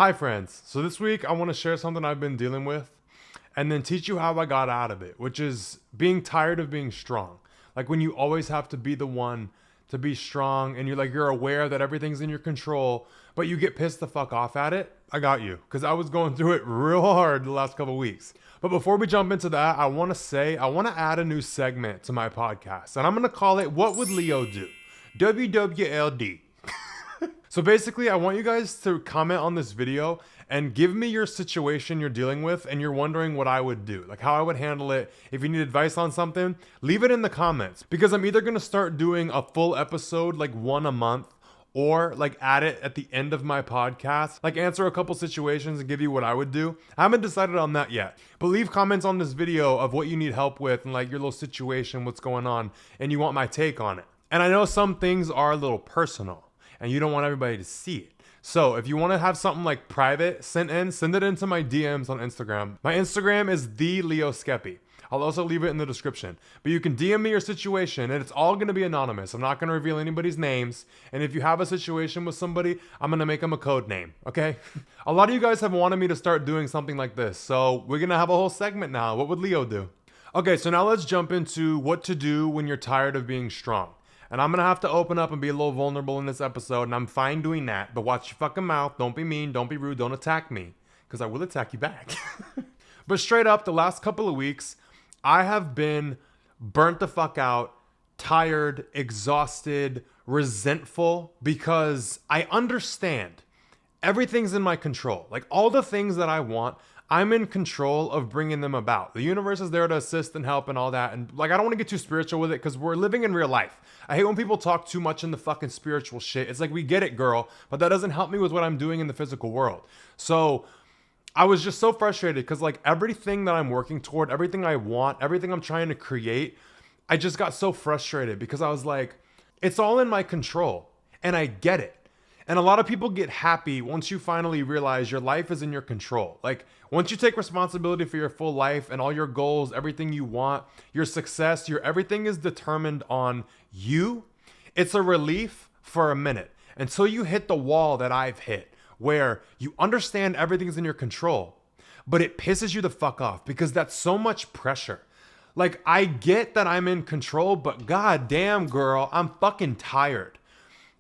Hi friends, so this week I want to share something I've been dealing with and then teach you how I got out of it, which is being tired of being strong. Like when you always have to be the one to be strong and you're aware that everything's in your control, but you get pissed the fuck off at it. I got you, because I was going through it real hard the last couple weeks. But before we jump into that, I want to add a new segment to my podcast, and I'm going to call it What Would Leo Do? WWLD. So basically, I want you guys to comment on this video and give me your situation you're dealing with and you're wondering what I would do, like how I would handle it. If you need advice on something, leave it in the comments, because I'm either going to start doing a full episode, like one a month, or like add it at the end of my podcast, like answer a couple situations and give you what I would do. I haven't decided on that yet, but leave comments on this video of what you need help with and like your little situation, what's going on, and you want my take on it. And I know some things are a little personal and you don't want everybody to see it. So if you want to have something like private send it into my DMs on Instagram. My Instagram is @Skepi. I'll also leave it in the description. But you can DM me your situation and it's all going to be anonymous. I'm not going to reveal anybody's names. And if you have a situation with somebody, I'm going to make them a code name, okay? A lot of you guys have wanted me to start doing something like this. So we're going to have a whole segment now. What would Leo do? Okay, so now let's jump into what to do when you're tired of being strong. And I'm going to have to open up and be a little vulnerable in this episode, and I'm fine doing that. But watch your fucking mouth. Don't be mean. Don't be rude. Don't attack me, because I will attack you back. But straight up, the last couple of weeks, I have been burnt the fuck out, tired, exhausted, resentful, because I understand everything's in my control. Like all the things that I want, I'm in control of bringing them about. The universe is there to assist and help and all that. And like, I don't want to get too spiritual with it because we're living in real life. I hate when people talk too much in the fucking spiritual shit. It's like, we get it, girl, but that doesn't help me with what I'm doing in the physical world. So I was just so frustrated because like everything that I'm working toward, everything I want, everything I'm trying to create, I just got so frustrated because I was like, it's all in my control and I get it. And a lot of people get happy once you finally realize your life is in your control. Like once you take responsibility for your full life and all your goals, everything you want, your success, your everything is determined on you. It's a relief for a minute until you hit the wall that I've hit, where you understand everything's in your control, but it pisses you the fuck off because that's so much pressure. Like I get that I'm in control, but god damn girl, I'm fucking tired.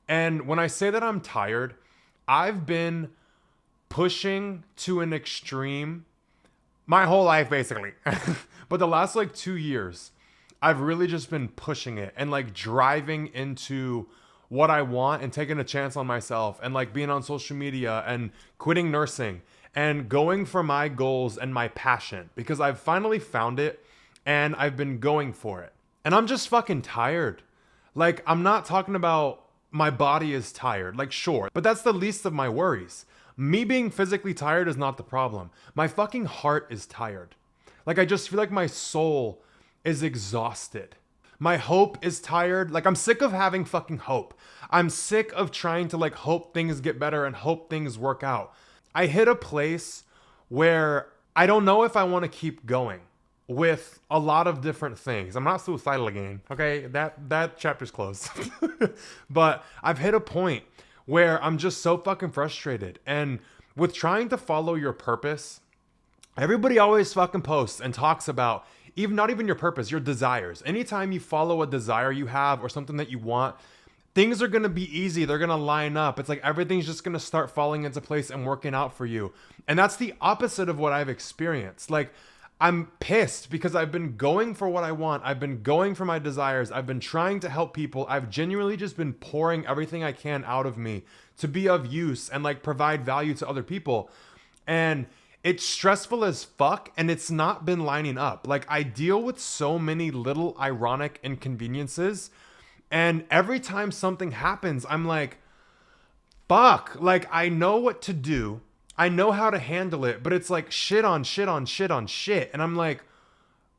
And when I say that I'm tired, I've been pushing to an extreme my whole life, basically. But the last like 2 years, I've really just been pushing it and like driving into what I want and taking a chance on myself and like being on social media and quitting nursing and going for my goals and my passion because I've finally found it and I've been going for it. And I'm just fucking tired. Like, I'm not talking about my body is tired, like sure, but that's the least of my worries. Me being physically tired is not the problem. My fucking heart is tired. Like I just feel like my soul is exhausted. My hope is tired. Like I'm sick of having fucking hope. I'm sick of trying to like hope things get better and hope things work out. I hit a place where I don't know if I want to keep going with a lot of different things. I'm not suicidal again, okay? That chapter's closed. But I've hit a point where I'm just so fucking frustrated. And with trying to follow your purpose, everybody always fucking posts and talks about not even your purpose, your desires. Anytime you follow a desire you have or something that you want, things are going to be easy. They're going to line up. It's like everything's just going to start falling into place and working out for you. And that's the opposite of what I've experienced. Like, I'm pissed because I've been going for what I want. I've been going for my desires. I've been trying to help people. I've genuinely just been pouring everything I can out of me to be of use and like provide value to other people. And it's stressful as fuck and it's not been lining up. Like I deal with so many little ironic inconveniences, and every time something happens, I'm like, fuck, like I know what to do. I know how to handle it, but it's like shit on shit on shit on shit. And I'm like,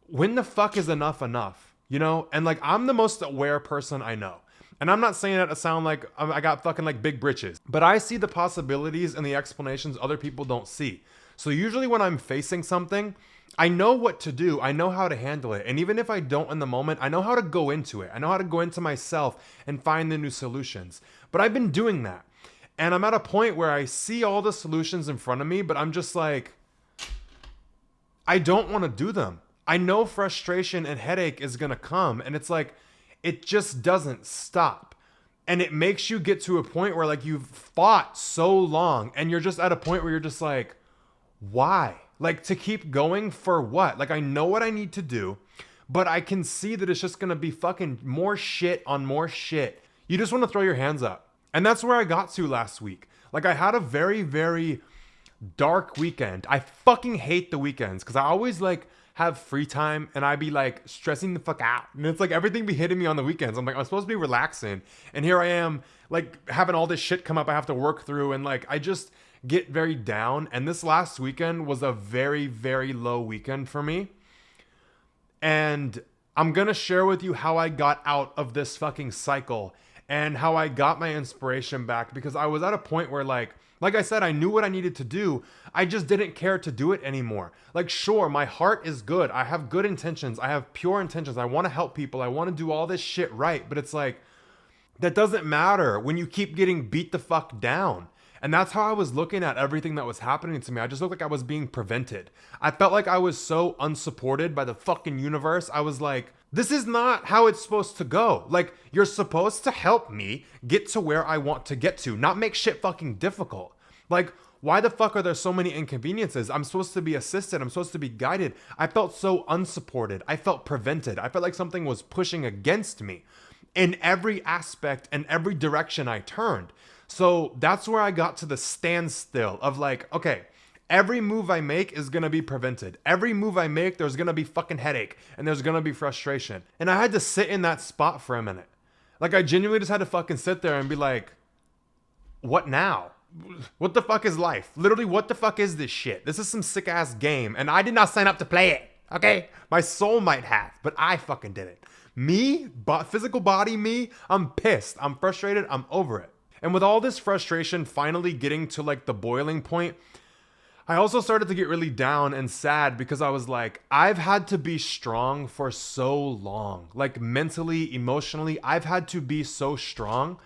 when the fuck is enough enough? You know? And like, I'm the most aware person I know. And I'm not saying that to sound like I got fucking like big britches, but I see the possibilities and the explanations other people don't see. So usually when I'm facing something, I know what to do. I know how to handle it. And even if I don't in the moment, I know how to go into it. I know how to go into myself and find the new solutions. But I've been doing that. And I'm at a point where I see all the solutions in front of me, but I'm just like, I don't want to do them. I know frustration and headache is going to come, and it's like, it just doesn't stop. And it makes you get to a point where like you've fought so long and you're just at a point where you're just like, why? Like, to keep going for what? Like, I know what I need to do, but I can see that it's just going to be fucking more shit on more shit. You just want to throw your hands up. And that's where I got to last week. Like, I had a very, very dark weekend. I fucking hate the weekends because I always like have free time and I be like stressing the fuck out. And it's like everything be hitting me on the weekends. I'm like, I'm supposed to be relaxing. And here I am like having all this shit come up I have to work through. And like, I just get very down. And this last weekend was a very, very low weekend for me. And I'm going to share with you how I got out of this fucking cycle and how I got my inspiration back, because I was at a point where like I said, I knew what I needed to do. I just didn't care to do it anymore. Like, sure, my heart is good. I have good intentions. I have pure intentions. I want to help people. I want to do all this shit right. But it's like, that doesn't matter when you keep getting beat the fuck down. And that's how I was looking at everything that was happening to me. I just looked like I was being prevented. I felt like I was so unsupported by the fucking universe. I was like, this is not how it's supposed to go. Like, you're supposed to help me get to where I want to get to, not make shit fucking difficult. Like, why the fuck are there so many inconveniences? I'm supposed to be assisted. I'm supposed to be guided. I felt so unsupported. I felt prevented. I felt like something was pushing against me in every aspect and every direction I turned. So that's where I got to the standstill of like, okay, every move I make is going to be prevented. Every move I make, there's going to be fucking headache and there's going to be frustration. And I had to sit in that spot for a minute. Like, I genuinely just had to fucking sit there and be like, what now? What the fuck is life? Literally, what the fuck is this shit? This is some sick ass game and I did not sign up to play it. Okay? My soul might have, but I fucking did it. Me, physical body me, I'm pissed. I'm frustrated. I'm over it. And with all this frustration finally getting to like the boiling point, I also started to get really down and sad because I was like, I've had to be strong for so long. Like, mentally, emotionally, I've had to be so strong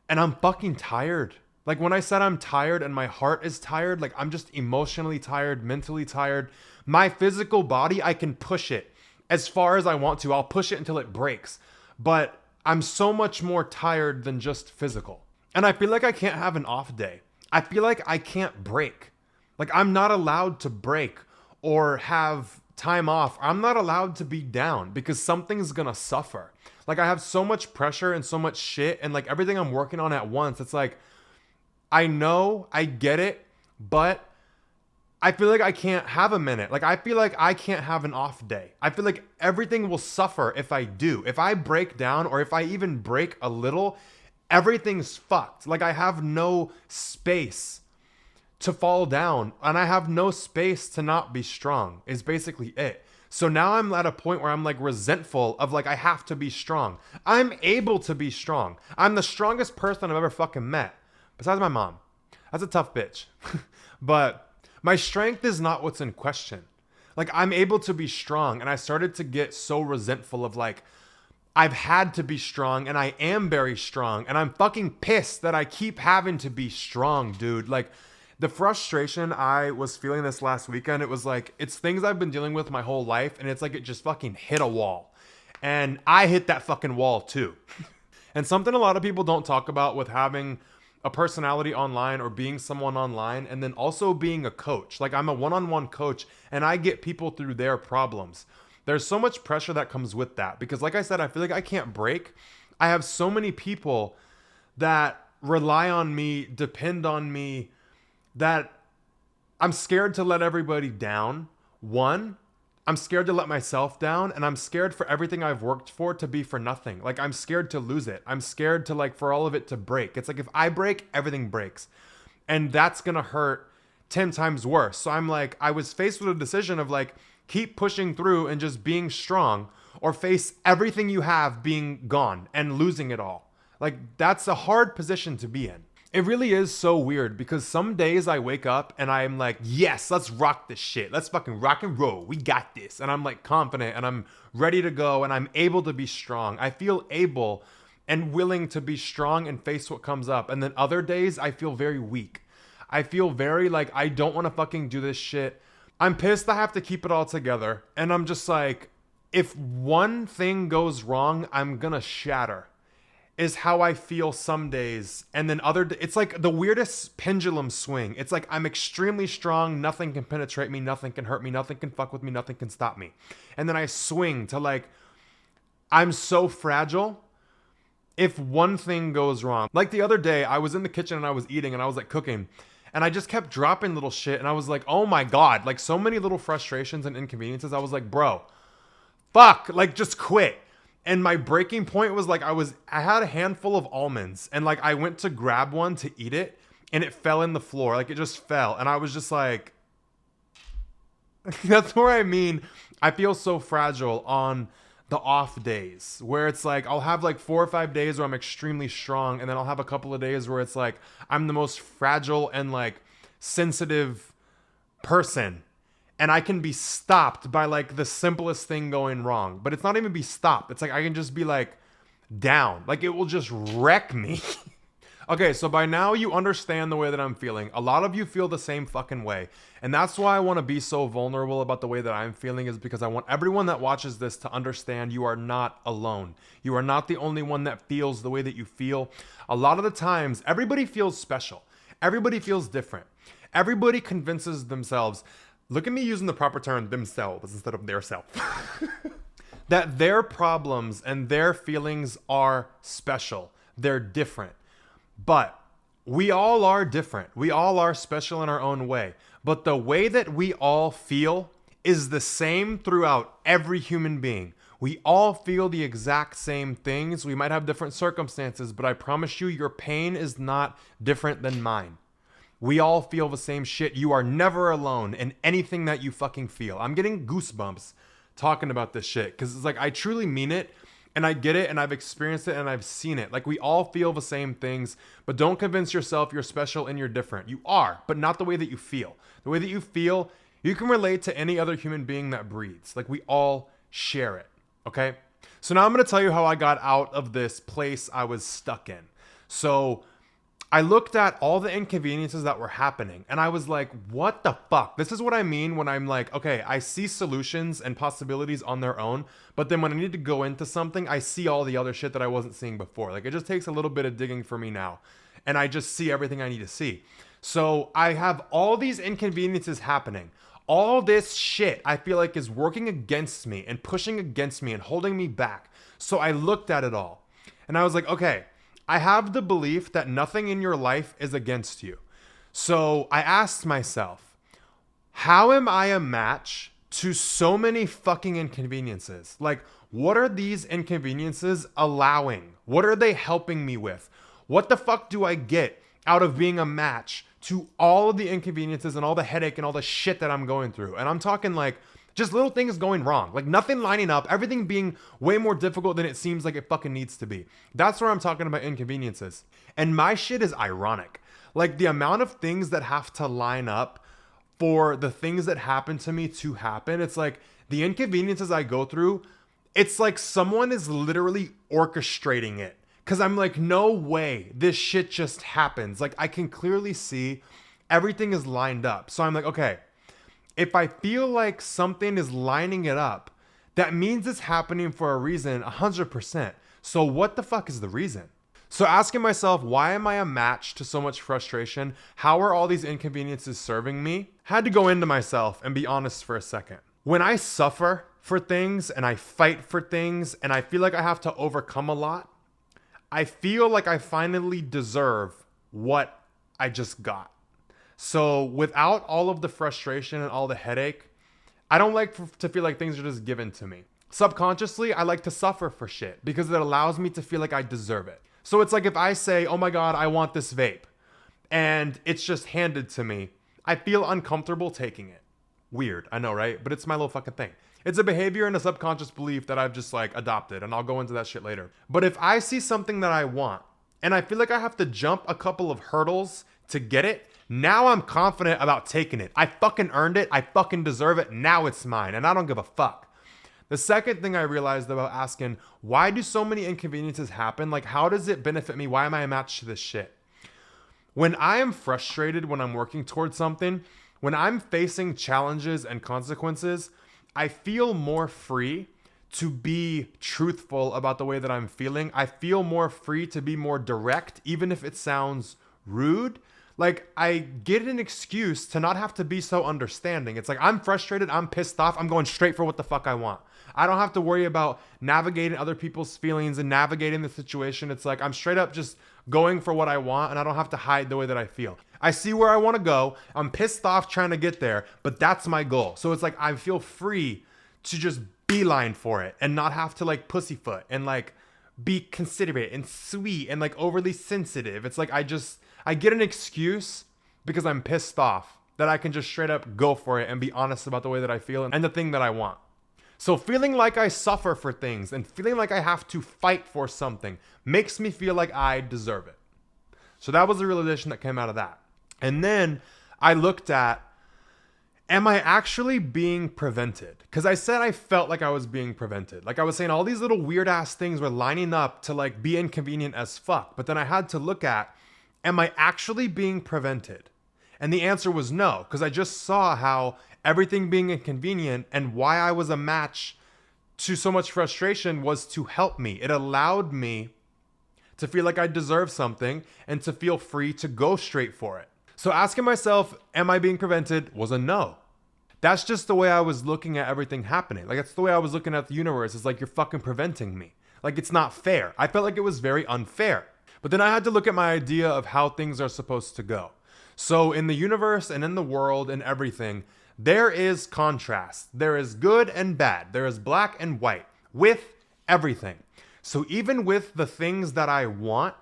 and I'm fucking tired. Like, when I said I'm tired and my heart is tired, like, I'm just emotionally tired, mentally tired. My physical body, I can push it as far as I want to. I'll push it until it breaks. But I'm so much more tired than just physical. And I feel like I can't have an off day. I feel like I can't break. Like, I'm not allowed to break or have time off. I'm not allowed to be down because something's gonna suffer. Like, I have so much pressure and so much shit and like everything I'm working on at once. It's like, I know, I get it, but I feel like I can't have a minute. Like, I feel like I can't have an off day. I feel like everything will suffer if I do. If I break down or if I even break a little, everything's fucked. Like, I have no space to fall down and I have no space to not be strong is basically it. So now I'm at a point where I'm like resentful of like, I have to be strong. I'm able to be strong. I'm the strongest person I've ever fucking met. Besides my mom. That's a tough bitch. But my strength is not what's in question. Like, I'm able to be strong and I started to get so resentful of like, I've had to be strong and I am very strong and I'm fucking pissed that I keep having to be strong, dude. Like, the frustration I was feeling this last weekend, it was like, it's things I've been dealing with my whole life and it's like it just fucking hit a wall. And I hit that fucking wall too. And something a lot of people don't talk about with having a personality online or being someone online and then also being a coach. Like, I'm a one-on-one coach and I get people through their problems. There's so much pressure that comes with that because, like I said, I feel like I can't break. I have so many people that rely on me, depend on me, that I'm scared to let everybody down. One, I'm scared to let myself down and I'm scared for everything I've worked for to be for nothing. Like, I'm scared to lose it. I'm scared to like for all of it to break. It's like if I break, everything breaks. And that's going to hurt 10 times worse. So I'm like, I was faced with a decision of like, keep pushing through and just being strong or face everything you have being gone and losing it all. Like, that's a hard position to be in. It really is so weird because some days I wake up and I'm like, yes, let's rock this shit. Let's fucking rock and roll. We got this. And I'm like confident and I'm ready to go and I'm able to be strong. I feel able and willing to be strong and face what comes up. And then other days I feel very weak. I feel very like I don't want to fucking do this shit. I'm pissed I have to keep it all together. And I'm just like, if one thing goes wrong, I'm gonna shatter, is how I feel some days. And then it's like the weirdest pendulum swing. It's like I'm extremely strong, nothing can penetrate me, nothing can hurt me, nothing can fuck with me, nothing can stop me. And then I swing to like, I'm so fragile if one thing goes wrong. Like the other day, I was in the kitchen and I was eating and I was like cooking, and I just kept dropping little shit, and I was like, oh my God, like so many little frustrations and inconveniences. I was like, bro, fuck, like just quit. And my breaking point was like, I had a handful of almonds, and like I went to grab one to eat it, and it fell in the floor. Like it just fell. And I was just like, that's where I feel so fragile on the off days, where it's like I'll have like 4 or 5 days where I'm extremely strong, and then I'll have a couple of days where it's like I'm the most fragile and like sensitive person, and I can be stopped by like the simplest thing going wrong. But it's not even be stopped. It's like I can just be like down. Like it will just wreck me. Okay, so by now you understand the way that I'm feeling. A lot of you feel the same fucking way. And that's why I want to be so vulnerable about the way that I'm feeling, is because I want everyone that watches this to understand you are not alone. You are not the only one that feels the way that you feel. A lot of the times, everybody feels special. Everybody feels different. Everybody convinces themselves, look at me using the proper term, themselves instead of their self, that their problems and their feelings are special. They're different. But we all are different. We all are special in our own way. But the way that we all feel is the same throughout every human being. We all feel the exact same things. We might have different circumstances, but I promise you, your pain is not different than mine. We all feel the same shit. You are never alone in anything that you fucking feel. I'm getting goosebumps talking about this shit, because it's like I truly mean it. And I get it, and I've experienced it, and I've seen it. Like, we all feel the same things, but don't convince yourself you're special and you're different. You are, but not the way that you feel. The way that you feel, you can relate to any other human being that breathes. Like, we all share it, okay? So now I'm going to tell you how I got out of this place I was stuck in. So I looked at all the inconveniences that were happening, and I was like, what the fuck? This is what I mean when I'm like, okay, I see solutions and possibilities on their own, but then when I need to go into something, I see all the other shit that I wasn't seeing before. Like, it just takes a little bit of digging for me now, and I just see everything I need to see. So I have all these inconveniences happening. All this shit I feel like is working against me and pushing against me and holding me back. So I looked at it all, and I was like, okay, I have the belief that nothing in your life is against you. So I asked myself, how am I a match to so many fucking inconveniences? Like, what are these inconveniences allowing? What are they helping me with? What the fuck do I get out of being a match to all of the inconveniences and all the headache and all the shit that I'm going through? And I'm talking like just little things going wrong, like nothing lining up, everything being way more difficult than it seems like it fucking needs to be. That's where I'm talking about inconveniences. And my shit is ironic. Like, the amount of things that have to line up for the things that happen to me to happen. It's like the inconveniences I go through, it's like someone is literally orchestrating it. Cause I'm like, no way this shit just happens. Like, I can clearly see everything is lined up. So I'm like, okay, if I feel like something is lining it up, that means it's happening for a reason, 100%. So what the fuck is the reason? So asking myself, why am I a match to so much frustration? How are all these inconveniences serving me? Had to go into myself and be honest for a second. When I suffer for things and I fight for things and I feel like I have to overcome a lot, I feel like I finally deserve what I just got. So without all of the frustration and all the headache, I don't like to feel like things are just given to me. Subconsciously, I like to suffer for shit because it allows me to feel like I deserve it. So it's like if I say, oh my God, I want this vape, and it's just handed to me, I feel uncomfortable taking it. Weird, I know, right? But it's my little fucking thing. It's a behavior and a subconscious belief that I've just like adopted, and I'll go into that shit later. But if I see something that I want, and I feel like I have to jump a couple of hurdles to get it, now I'm confident about taking it. I fucking earned it. I fucking deserve it. Now it's mine, and I don't give a fuck. The second thing I realized about asking, why do so many inconveniences happen? Like, how does it benefit me? Why am I a match to this shit? When I am frustrated when I'm working towards something, when I'm facing challenges and consequences, I feel more free to be truthful about the way that I'm feeling. I feel more free to be more direct, even if it sounds rude. Like, I get an excuse to not have to be so understanding. It's like, I'm frustrated, I'm pissed off, I'm going straight for what the fuck I want. I don't have to worry about navigating other people's feelings and navigating the situation. It's like, I'm straight up just going for what I want, and I don't have to hide the way that I feel. I see where I want to go. I'm pissed off trying to get there, but that's my goal. So it's like, I feel free to just beeline for it and not have to like pussyfoot and like be considerate and sweet and like overly sensitive. It's like, I get an excuse because I'm pissed off that I can just straight up go for it and be honest about the way that I feel and the thing that I want. So feeling like I suffer for things and feeling like I have to fight for something makes me feel like I deserve it. So that was the realization that came out of that. And then I looked at, am I actually being prevented? Because I said I felt like I was being prevented. Like I was saying, all these little weird ass things were lining up to like be inconvenient as fuck. But then I had to look at, am I actually being prevented? And the answer was no, because I just saw how everything being inconvenient and why I was a match to so much frustration was to help me. It allowed me to feel like I deserve something and to feel free to go straight for it. So asking myself, am I being prevented, was a no. That's just the way I was looking at everything happening. Like, that's the way I was looking at the universe. It's like, you're fucking preventing me. Like, it's not fair. I felt like it was very unfair. But then I had to look at my idea of how things are supposed to go. So in the universe and in the world and everything, there is contrast. There is good and bad. There is black and white with everything. So even with the things that I want,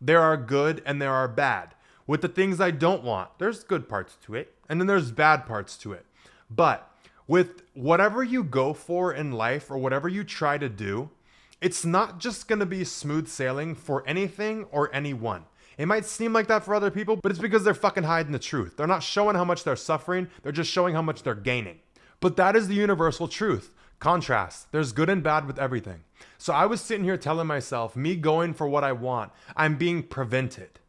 there are good and there are bad. With the things I don't want, there's good parts to it, and then there's bad parts to it. But with whatever you go for in life or whatever you try to do, it's not just going to be smooth sailing for anything or anyone. It might seem like that for other people, but it's because they're fucking hiding the truth. They're not showing how much they're suffering. They're just showing how much they're gaining. But that is the universal truth. Contrast. There's good and bad with everything. So I was sitting here telling myself, me going for what I want, I'm being prevented.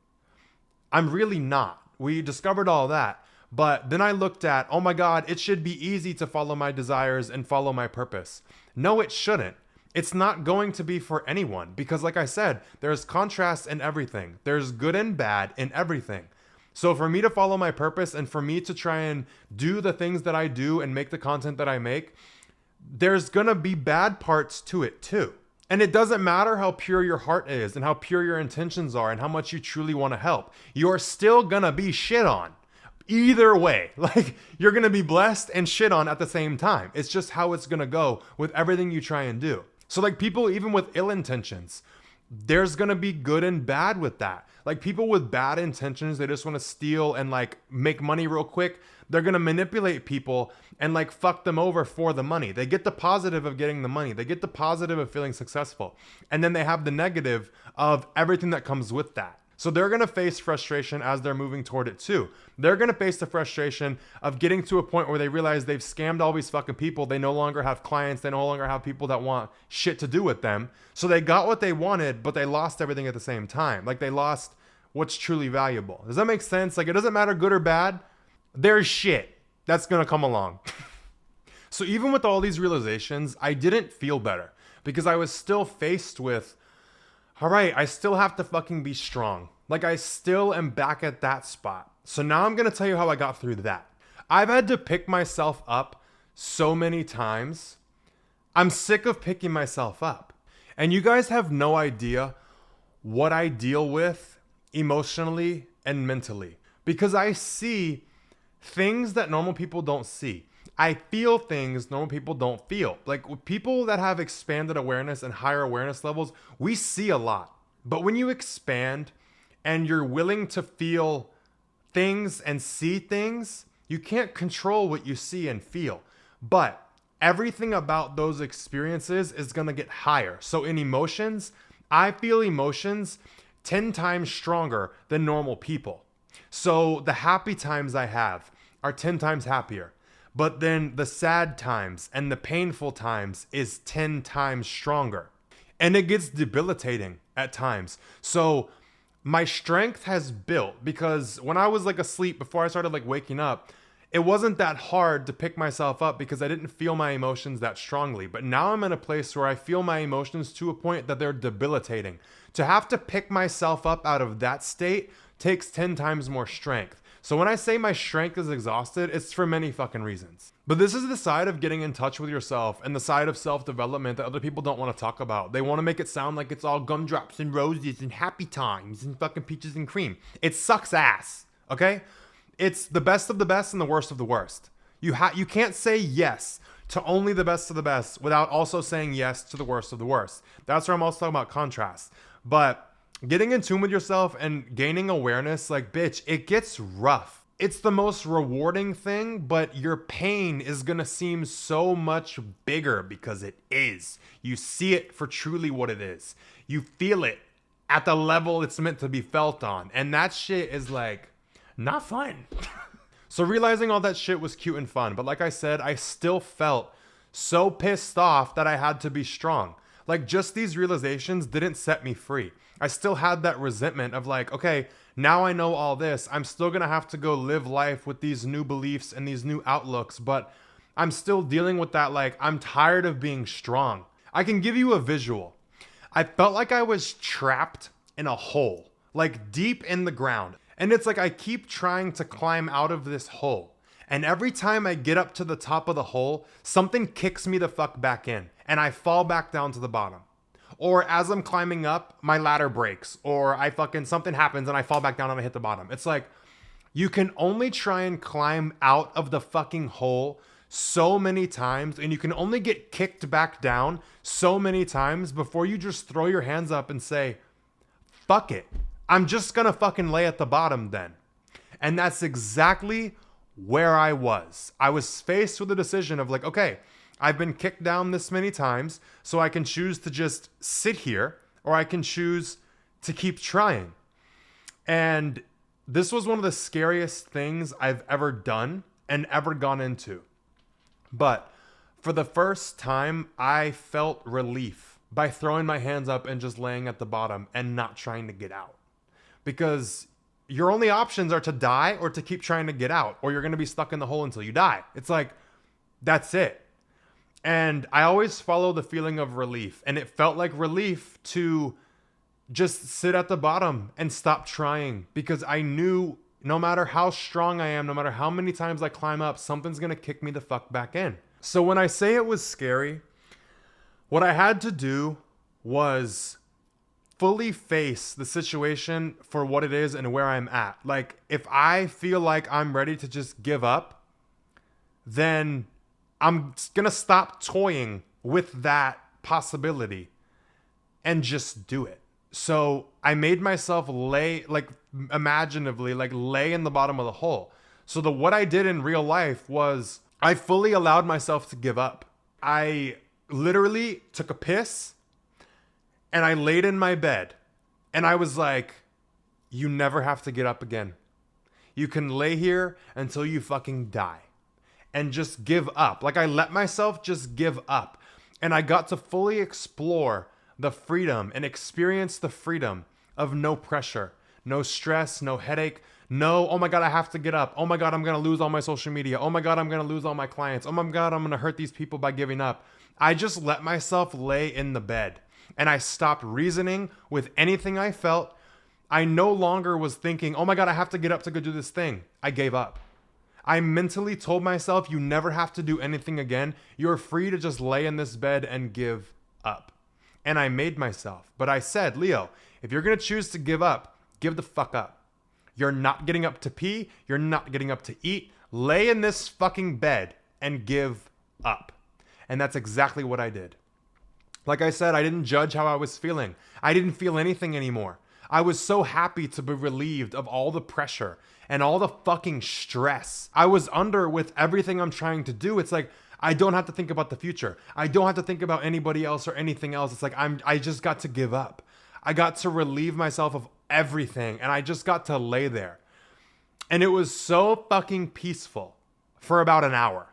I'm really not. We discovered all that. But then I looked at, oh my God, it should be easy to follow my desires and follow my purpose. No, it shouldn't. It's not going to be for anyone because, like I said, there's contrast in everything. There's good and bad in everything. So for me to follow my purpose and for me to try and do the things that I do and make the content that I make, there's going to be bad parts to it too. And it doesn't matter how pure your heart is and how pure your intentions are and how much you truly want to help. You're still going to be shit on. Either way, like, you're going to be blessed and shit on at the same time. It's just how it's going to go with everything you try and do. So like, people, even with ill intentions, there's going to be good and bad with that. Like, people with bad intentions, they just want to steal and like make money real quick. They're going to manipulate people and like fuck them over for the money. They get the positive of getting the money. They get the positive of feeling successful. And then they have the negative of everything that comes with that. So they're going to face frustration as they're moving toward it too. They're going to face the frustration of getting to a point where they realize they've scammed all these fucking people. They no longer have clients. They no longer have people that want shit to do with them. So they got what they wanted, but they lost everything at the same time. Like, they lost what's truly valuable. Does that make sense? Like, it doesn't matter good or bad. There's shit that's going to come along. So even with all these realizations, I didn't feel better because I was still faced with, all right, I still have to fucking be strong. Like, I still am back at that spot. So now I'm going to tell you how I got through that. I've had to pick myself up so many times. I'm sick of picking myself up. And you guys have no idea what I deal with emotionally and mentally, because I see things that normal people don't see. I feel things normal people don't feel. Like, with people that have expanded awareness and higher awareness levels, we see a lot. But when you expand and you're willing to feel things and see things, you can't control what you see and feel. But everything about those experiences is going to get higher. So in emotions, I feel emotions 10 times stronger than normal people. So the happy times I have are 10 times happier. But then the sad times and the painful times is 10 times stronger. And it gets debilitating at times. So my strength has built because when I was like asleep before I started like waking up, it wasn't that hard to pick myself up because I didn't feel my emotions that strongly. But now I'm in a place where I feel my emotions to a point that they're debilitating. To have to pick myself up out of that state takes 10 times more strength. So when I say my strength is exhausted, it's for many fucking reasons. But this is the side of getting in touch with yourself and the side of self-development that other people don't want to talk about. They want to make it sound like it's all gumdrops and roses and happy times and fucking peaches and cream. It sucks ass, okay? It's the best of the best and the worst of the worst. You can't say yes to only the best of the best without also saying yes to the worst of the worst. That's where I'm also talking about contrast. But getting in tune with yourself and gaining awareness, like, bitch, it gets rough. It's the most rewarding thing, but your pain is gonna seem so much bigger because it is. You see it for truly what it is. You feel it at the level it's meant to be felt on. And that shit is like, not fun. So realizing all that shit was cute and fun. But like I said, I still felt so pissed off that I had to be strong. Like just these realizations didn't set me free. I still had that resentment of like, okay, now I know all this. I'm still going to have to go live life with these new beliefs and these new outlooks. But I'm still dealing with that. Like I'm tired of being strong. I can give you a visual. I felt like I was trapped in a hole, like deep in the ground. And it's like I keep trying to climb out of this hole. And every time I get up to the top of the hole, something kicks me the fuck back in. And I fall back down to the bottom. Or as I'm climbing up, my ladder breaks. Or something happens and I fall back down and I hit the bottom. It's like you can only try and climb out of the fucking hole so many times. And you can only get kicked back down so many times before you just throw your hands up and say, fuck it. I'm just gonna fucking lay at the bottom then. And that's exactly where I was. I was faced with a decision of like, okay, I've been kicked down this many times, so I can choose to just sit here or I can choose to keep trying. And this was one of the scariest things I've ever done and ever gone into. But for the first time, I felt relief by throwing my hands up and just laying at the bottom and not trying to get out. Because your only options are to die or to keep trying to get out, or you're going to be stuck in the hole until you die. It's like, that's it. And I always follow the feeling of relief. And it felt like relief to just sit at the bottom and stop trying, because I knew no matter how strong I am, no matter how many times I climb up, something's going to kick me the fuck back in. So when I say it was scary, what I had to do was fully face the situation for what it is and where I'm at. Like, if I feel like I'm ready to just give up, then I'm gonna stop toying with that possibility and just do it. So I made myself lay, like imaginatively, like lay in the bottom of the hole. So what I did in real life was I fully allowed myself to give up. I literally took a piss and I laid in my bed and I was like, you never have to get up again. You can lay here until you fucking die and just give up. Like I let myself just give up, and I got to fully explore the freedom and experience the freedom of no pressure, no stress, no headache, no, oh my God, I have to get up. Oh my God, I'm going to lose all my social media. Oh my God, I'm going to lose all my clients. Oh my God, I'm going to hurt these people by giving up. I just let myself lay in the bed. And I stopped reasoning with anything I felt. I no longer was thinking, oh my God, I have to get up to go do this thing. I gave up. I mentally told myself, you never have to do anything again. You're free to just lay in this bed and give up. And I made myself. But I said, Leo, if you're going to choose to give up, give the fuck up. You're not getting up to pee. You're not getting up to eat. Lay in this fucking bed and give up. And that's exactly what I did. Like I said, I didn't judge how I was feeling. I didn't feel anything anymore. I was so happy to be relieved of all the pressure and all the fucking stress I was under with everything I'm trying to do. It's like, I don't have to think about the future. I don't have to think about anybody else or anything else. It's like, I just got to give up. I got to relieve myself of everything, and I just got to lay there. And it was so fucking peaceful for about an hour.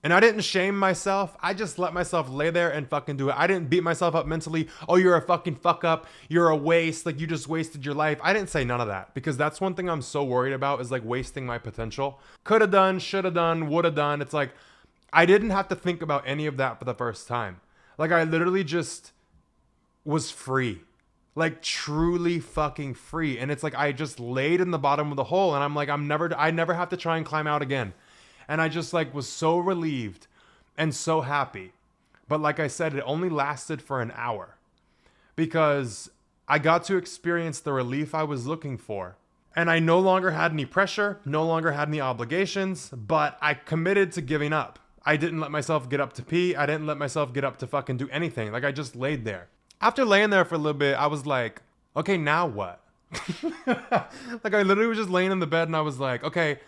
And I didn't shame myself. I just let myself lay there and fucking do it. I didn't beat myself up mentally. Oh, you're a fucking fuck up. You're a waste. Like, you just wasted your life. I didn't say none of that, because that's one thing I'm so worried about, is like wasting my potential. Could have done, should have done, would have done. It's like, I didn't have to think about any of that for the first time. Like, I literally just was free. Like, truly fucking free. And it's like, I just laid in the bottom of the hole, and I'm like, I never have to try and climb out again. And I just like was so relieved and so happy. But like I said, it only lasted for an hour, because I got to experience the relief I was looking for. And I no longer had any pressure, no longer had any obligations, but I committed to giving up. I didn't let myself get up to pee. I didn't let myself get up to fucking do anything. Like, I just laid there. After laying there for a little bit, I was like, okay, now what? Like, I literally was just laying in the bed, and I was like, okay,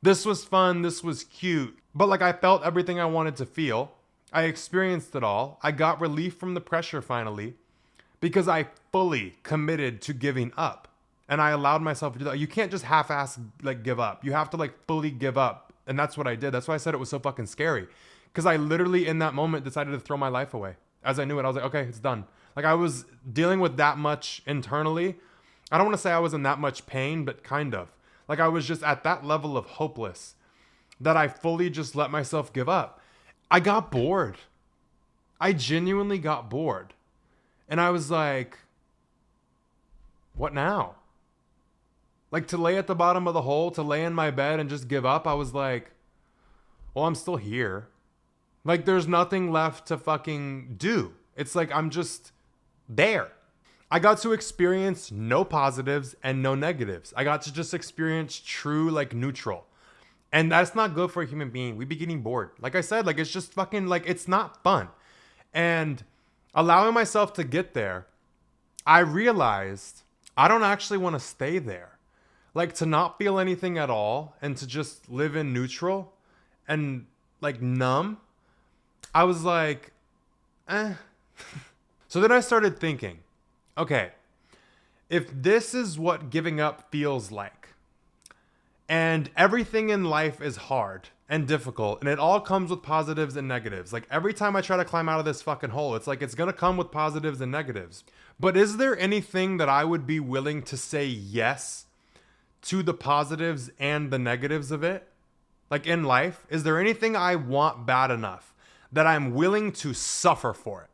this was fun, this was cute. But like, I felt everything I wanted to feel. I experienced it all. I got relief from the pressure finally, because I fully committed to giving up. And I allowed myself to do that. You can't just half-ass like give up. You have to like fully give up. And that's what I did. That's why I said it was so fucking scary. Because I literally in that moment decided to throw my life away. As I knew it, I was like, okay, it's done. Like, I was dealing with that much internally. I don't want to say I was in that much pain, but kind of. Like, I was just at that level of hopeless that I fully just let myself give up. I got bored. I genuinely got bored. And I was like, what now? Like, to lay at the bottom of the hole, to lay in my bed and just give up, I was like, well, I'm still here. Like, there's nothing left to fucking do. It's like, I'm just there. I got to experience no positives and no negatives. I got to just experience true, like, neutral. And that's not good for a human being. We be getting bored. Like I said, like, it's just fucking, like, it's not fun. And allowing myself to get there, I realized I don't actually want to stay there. Like, to not feel anything at all and to just live in neutral and, like, numb. I was like, eh. So then I started thinking, okay, if this is what giving up feels like, and everything in life is hard and difficult, and it all comes with positives and negatives. Like, every time I try to climb out of this fucking hole, it's like, it's gonna come with positives and negatives. But is there anything that I would be willing to say yes to the positives and the negatives of it? Like, in life, is there anything I want bad enough that I'm willing to suffer for it?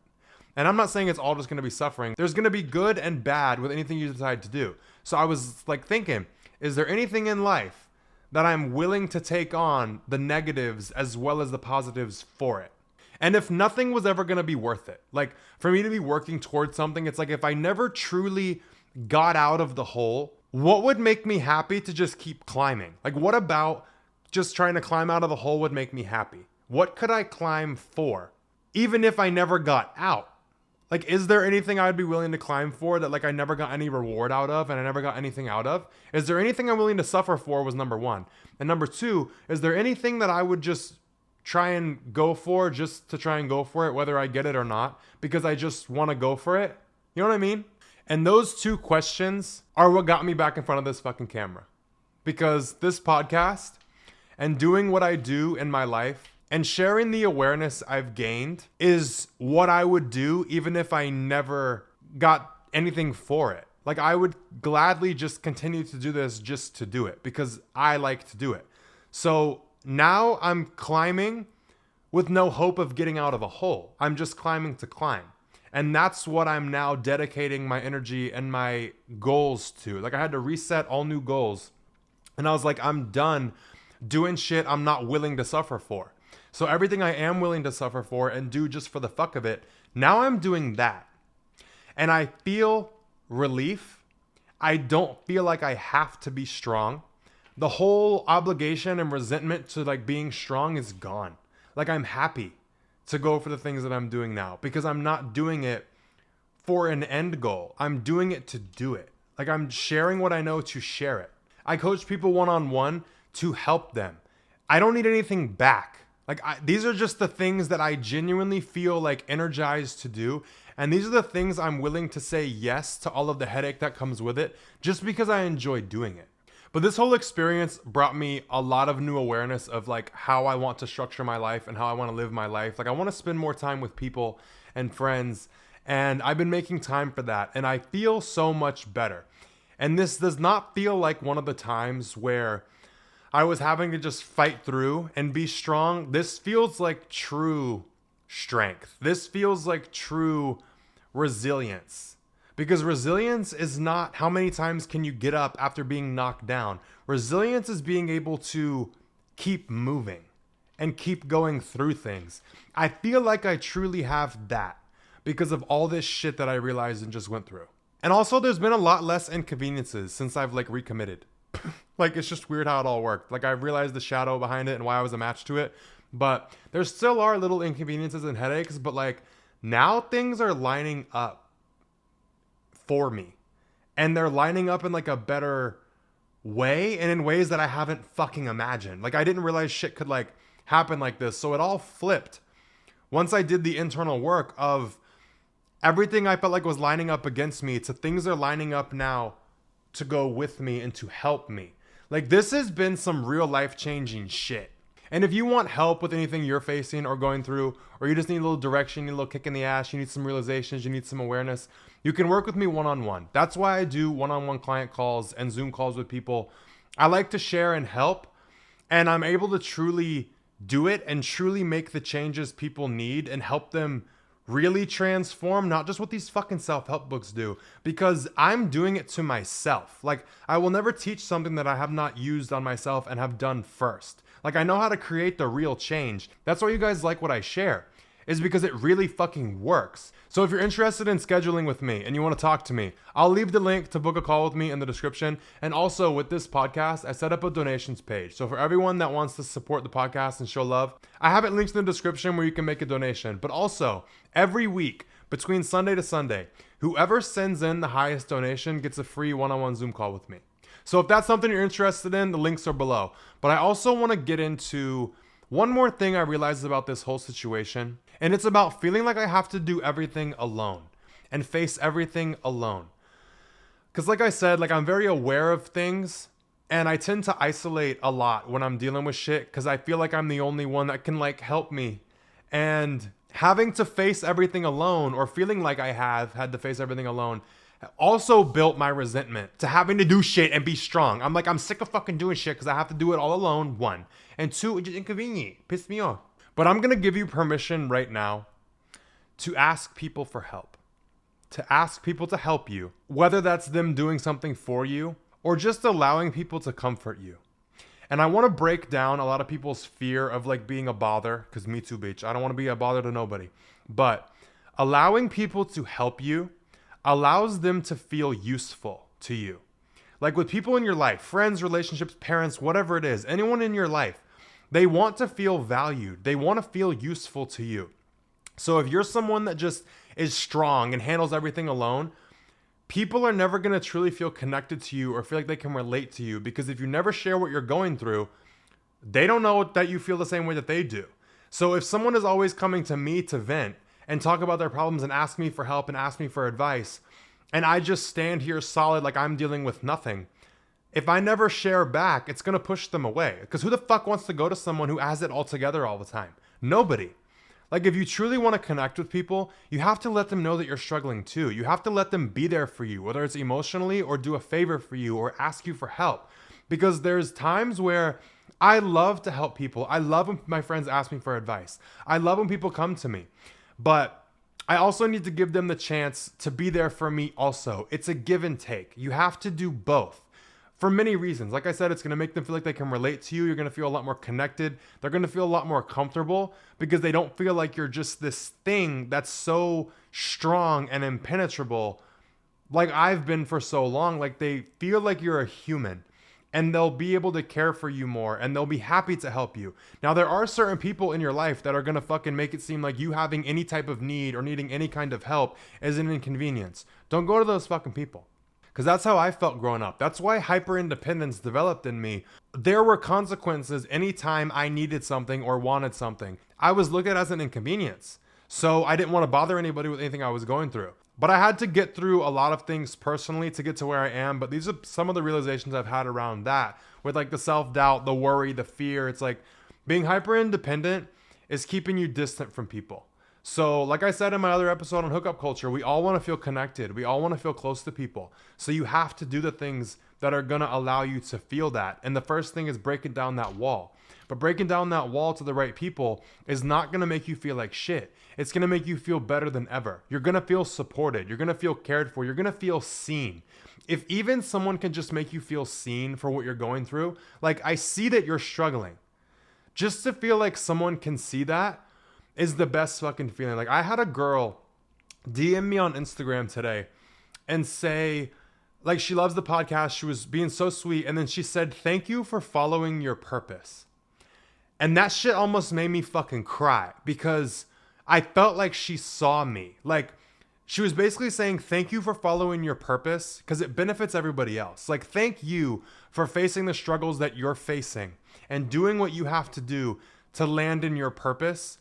And I'm not saying it's all just going to be suffering. There's going to be good and bad with anything you decide to do. So I was like thinking, is there anything in life that I'm willing to take on the negatives as well as the positives for it? And if nothing was ever going to be worth it, like, for me to be working towards something, it's like, if I never truly got out of the hole, what would make me happy to just keep climbing? Like, what about just trying to climb out of the hole would make me happy? What could I climb for? Even if I never got out? Like, is there anything I'd be willing to climb for that, like, I never got any reward out of and I never got anything out of? Is there anything I'm willing to suffer for was number one. And number two, is there anything that I would just try and go for just to try and go for it, whether I get it or not, because I just want to go for it? You know what I mean? And those two questions are what got me back in front of this fucking camera. Because this podcast and doing what I do in my life and sharing the awareness I've gained is what I would do even if I never got anything for it. Like, I would gladly just continue to do this just to do it because I like to do it. So now I'm climbing with no hope of getting out of a hole. I'm just climbing to climb. And that's what I'm now dedicating my energy and my goals to. Like, I had to reset all new goals. And I was like, I'm done doing shit I'm not willing to suffer for. So everything I am willing to suffer for and do just for the fuck of it, now I'm doing that. And I feel relief. I don't feel like I have to be strong. The whole obligation and resentment to, like, being strong is gone. Like, I'm happy to go for the things that I'm doing now because I'm not doing it for an end goal. I'm doing it to do it. Like, I'm sharing what I know to share it. I coach people one-on-one to help them. I don't need anything back. Like, these are just the things that I genuinely feel like energized to do. And these are the things I'm willing to say yes to all of the headache that comes with it just because I enjoy doing it. But this whole experience brought me a lot of new awareness of like how I want to structure my life and how I want to live my life. Like I want to spend more time with people and friends, and I've been making time for that, and I feel so much better. And this does not feel like one of the times where I was having to just fight through and be strong. This feels like true strength. This feels like true resilience. Because resilience is not how many times can you get up after being knocked down. Resilience is being able to keep moving and keep going through things. I feel like I truly have that because of all this shit that I realized and just went through. And also there's been a lot less inconveniences since I've like recommitted. Like it's just weird how it all worked. Like I realized the shadow behind it and why I was a match to it. But there still are little inconveniences and headaches, but like now things are lining up for me, and they're lining up in like a better way and in ways that I haven't fucking imagined. Like I didn't realize shit could like happen like this. So it all flipped once I did the internal work of everything I felt like was lining up against me to things are lining up now to go with me and to help me. Like this has been some real life changing shit. And if you want help with anything you're facing or going through, or you just need a little direction, you need a little kick in the ass, you need some realizations, you need some awareness, you can work with me one-on-one. That's why I do one-on-one client calls and Zoom calls with people. I like to share and help, and I'm able to truly do it and truly make the changes people need and help them really transform, not just what these fucking self-help books do, because I'm doing it to myself. Like I will never teach something that I have not used on myself and have done first. Like I know how to create the real change. That's why you guys like what I share, is because it really fucking works. So if you're interested in scheduling with me and you want to talk to me, I'll leave the link to book a call with me in the description. And also with this podcast, I set up a donations page. So for everyone that wants to support the podcast and show love, I have it linked in the description where you can make a donation. But also every week between Sunday to Sunday, whoever sends in the highest donation gets a free one-on-one Zoom call with me. So if that's something you're interested in, the links are below. But I also want to get into one more thing I realized about this whole situation. And it's about feeling like I have to do everything alone and face everything alone. Because like I said, like I'm very aware of things, and I tend to isolate a lot when I'm dealing with shit because I feel like I'm the only one that can like help me. And having to face everything alone, or feeling like I have had to face everything alone, also built my resentment to having to do shit and be strong. I'm like, I'm sick of fucking doing shit because I have to do it all alone, one. And two, it's just inconvenient. Pissed me off. But I'm going to give you permission right now to ask people for help. To ask people to help you. Whether that's them doing something for you or just allowing people to comfort you. And I want to break down a lot of people's fear of like being a bother. Because me too, bitch. I don't want to be a bother to nobody. But allowing people to help you allows them to feel useful to you. Like with people in your life, friends, relationships, parents, whatever it is, anyone in your life, they want to feel valued. They want to feel useful to you. So if you're someone that just is strong and handles everything alone, people are never going to truly feel connected to you or feel like they can relate to you, because if you never share what you're going through, they don't know that you feel the same way that they do. So if someone is always coming to me to vent and talk about their problems and ask me for help and ask me for advice, and I just stand here solid like I'm dealing with nothing, if I never share back, it's going to push them away. Because who the fuck wants to go to someone who has it all together all the time? Nobody. Like if you truly want to connect with people, you have to let them know that you're struggling too. You have to let them be there for you, whether it's emotionally or do a favor for you or ask you for help. Because there's times where I love to help people. I love when my friends ask me for advice. I love when people come to me. But I also need to give them the chance to be there for me also. It's a give and take. You have to do both. For many reasons. Like I said, it's going to make them feel like they can relate to you. You're going to feel a lot more connected. They're going to feel a lot more comfortable because they don't feel like you're just this thing that's so strong and impenetrable like I've been for so long. Like they feel like you're a human, and they'll be able to care for you more, and they'll be happy to help you. Now, there are certain people in your life that are going to fucking make it seem like you having any type of need or needing any kind of help is an inconvenience. Don't go to those fucking people. Because that's how I felt growing up. That's why hyper-independence developed in me. There were consequences anytime I needed something or wanted something. I was looked at as an inconvenience. So I didn't want to bother anybody with anything I was going through. But I had to get through a lot of things personally to get to where I am. But these are some of the realizations I've had around that, with like the self-doubt, the worry, the fear. It's like being hyper independent is keeping you distant from people. So like I said in my other episode on hookup culture, we all want to feel connected. We all want to feel close to people. So you have to do the things that are going to allow you to feel that. And the first thing is breaking down that wall. But breaking down that wall to the right people is not going to make you feel like shit. It's going to make you feel better than ever. You're going to feel supported. You're going to feel cared for. You're going to feel seen. If even someone can just make you feel seen for what you're going through, like I see that you're struggling. Just to feel like someone can see that is the best fucking feeling. Like I had a girl DM me on Instagram today and say, like, she loves the podcast. She was being so sweet. And then she said, "Thank you for following your purpose." And that shit almost made me fucking cry because I felt like she saw me. Like she was basically saying, thank you for following your purpose because it benefits everybody else. Like, thank you for facing the struggles that you're facing and doing what you have to do to land in your purpose,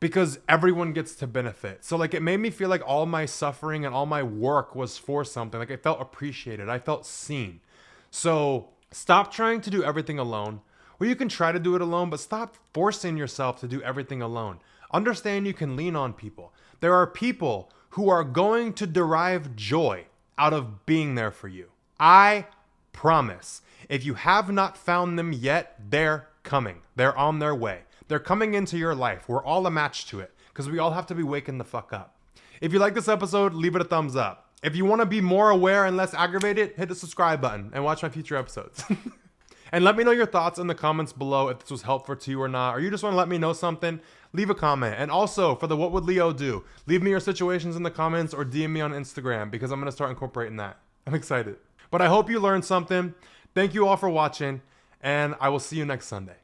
because everyone gets to benefit. So like it made me feel like all my suffering and all my work was for something. Like I felt appreciated. I felt seen. So stop trying to do everything alone. Or you can try to do it alone, but stop forcing yourself to do everything alone. Understand you can lean on people. There are people who are going to derive joy out of being there for you. I promise. If you have not found them yet, they're coming. They're on their way. They're coming into your life. We're all a match to it because we all have to be waking the fuck up. If you like this episode, leave it a thumbs up. If you want to be more aware and less aggravated, hit the subscribe button and watch my future episodes. And let me know your thoughts in the comments below if this was helpful to you or not, or you just want to let me know something, leave a comment. And also for the What Would Leo Do, leave me your situations in the comments or DM me on Instagram because I'm going to start incorporating that. I'm excited. But I hope you learned something. Thank you all for watching, and I will see you next Sunday.